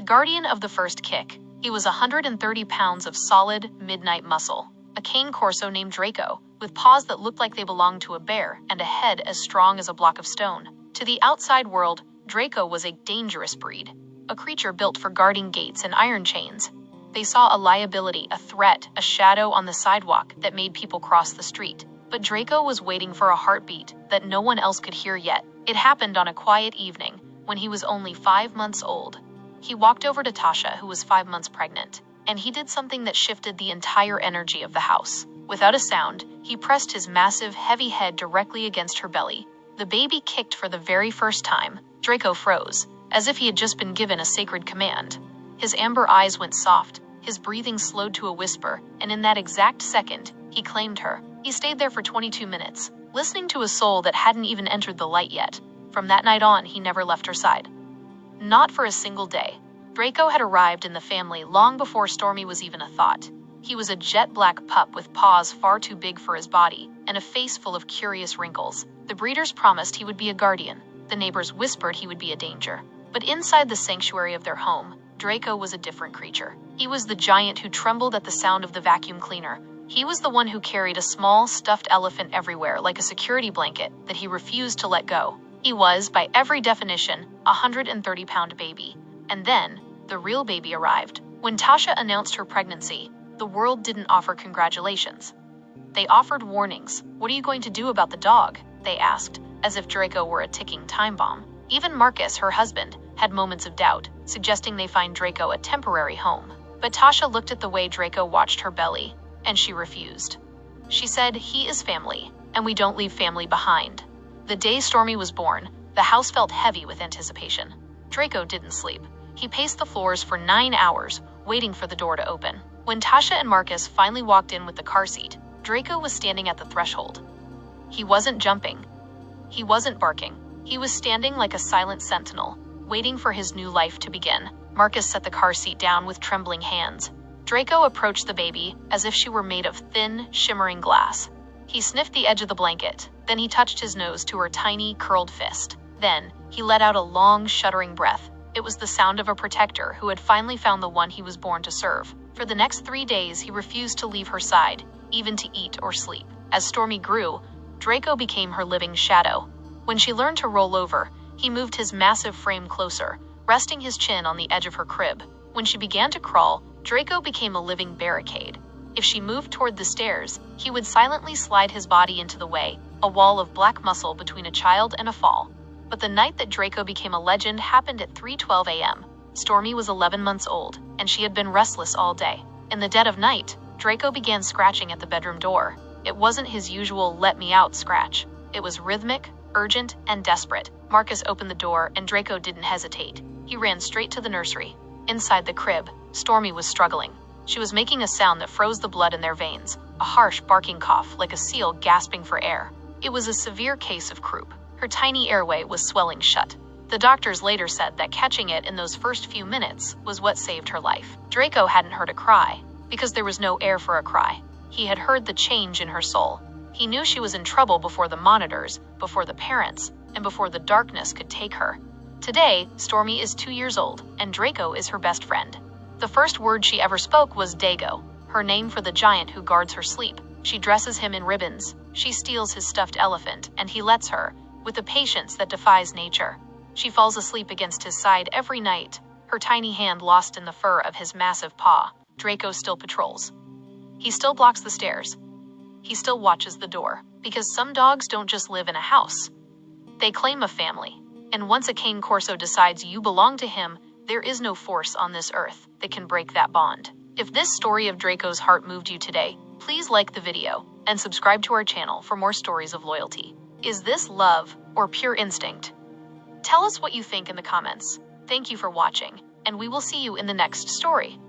The guardian of the first kick. He was 130 pounds of solid, midnight muscle. A Cane Corso named Draco, with paws that looked like they belonged to a bear and a head as strong as a block of stone. To the outside world, Draco was a dangerous breed, a creature built for guarding gates and iron chains. They saw a liability, a threat, a shadow on the sidewalk that made people cross the street. But Draco was waiting for a heartbeat that no one else could hear yet. It happened on a quiet evening when he was only 5 months old. He walked over to Tasha, who was 5 months pregnant, and he did something that shifted the entire energy of the house. Without a sound, he pressed his massive, heavy head directly against her belly. The baby kicked for the very first time. Draco froze, as if he had just been given a sacred command. His amber eyes went soft, his breathing slowed to a whisper, and in that exact second, he claimed her. He stayed there for 22 minutes, listening to a soul that hadn't even entered the light yet. From that night on, he never left her side. Not for a single day. Draco had arrived in the family long before Stormy was even a thought. He was a jet-black pup with paws far too big for his body and a face full of curious wrinkles. The breeders promised he would be a guardian. The neighbors whispered he would be a danger. But inside the sanctuary of their home, Draco was a different creature. He was the giant who trembled at the sound of the vacuum cleaner. He was the one who carried a small, stuffed elephant everywhere like a security blanket that he refused to let go. He was, by every definition, a 130-pound baby. And then, the real baby arrived. When Tasha announced her pregnancy, the world didn't offer congratulations. They offered warnings. "What are you going to do about the dog?" they asked, as if Draco were a ticking time bomb. Even Marcus, her husband, had moments of doubt, suggesting they find Draco a temporary home. But Tasha looked at the way Draco watched her belly, and she refused. She said, "He is family, and we don't leave family behind." The day Stormy was born, the house felt heavy with anticipation. Draco didn't sleep. He paced the floors for 9 hours, waiting for the door to open. When Tasha and Marcus finally walked in with the car seat, Draco was standing at the threshold. He wasn't jumping. He wasn't barking. He was standing like a silent sentinel, waiting for his new life to begin. Marcus set the car seat down with trembling hands. Draco approached the baby as if she were made of thin, shimmering glass. He sniffed the edge of the blanket, then he touched his nose to her tiny, curled fist. Then, he let out a long, shuddering breath. It was the sound of a protector who had finally found the one he was born to serve. For the next 3 days, he refused to leave her side, even to eat or sleep. As Stormy grew, Draco became her living shadow. When she learned to roll over, he moved his massive frame closer, resting his chin on the edge of her crib. When she began to crawl, Draco became a living barricade. If she moved toward the stairs, he would silently slide his body into the way, a wall of black muscle between a child and a fall. But the night that Draco became a legend happened at 3:12 a.m. Stormy was 11 months old, and she had been restless all day. In the dead of night, Draco began scratching at the bedroom door. It wasn't his usual "let me out" scratch. It was rhythmic, urgent, and desperate. Marcus opened the door, and Draco didn't hesitate. He ran straight to the nursery. Inside the crib, Stormy was struggling. She was making a sound that froze the blood in their veins, a harsh barking cough like a seal gasping for air. It was a severe case of croup. Her tiny airway was swelling shut. The doctors later said that catching it in those first few minutes was what saved her life. Draco hadn't heard a cry, because there was no air for a cry. He had heard the change in her soul. He knew she was in trouble before the monitors, before the parents, and before the darkness could take her. Today, Stormy is 2 years old, and Draco is her best friend. The first word she ever spoke was Dago, her name for the giant who guards her sleep. She dresses him in ribbons. She steals his stuffed elephant, and he lets her, with a patience that defies nature. She falls asleep against his side every night, her tiny hand lost in the fur of his massive paw. Draco still patrols. He still blocks the stairs. He still watches the door, because some dogs don't just live in a house. They claim a family. And once a Cane Corso decides you belong to him, there is no force on this earth that can break that bond. If this story of Draco's heart moved you today, please like the video and subscribe to our channel for more stories of loyalty. Is this love or pure instinct? Tell us what you think in the comments. Thank you for watching, and we will see you in the next story.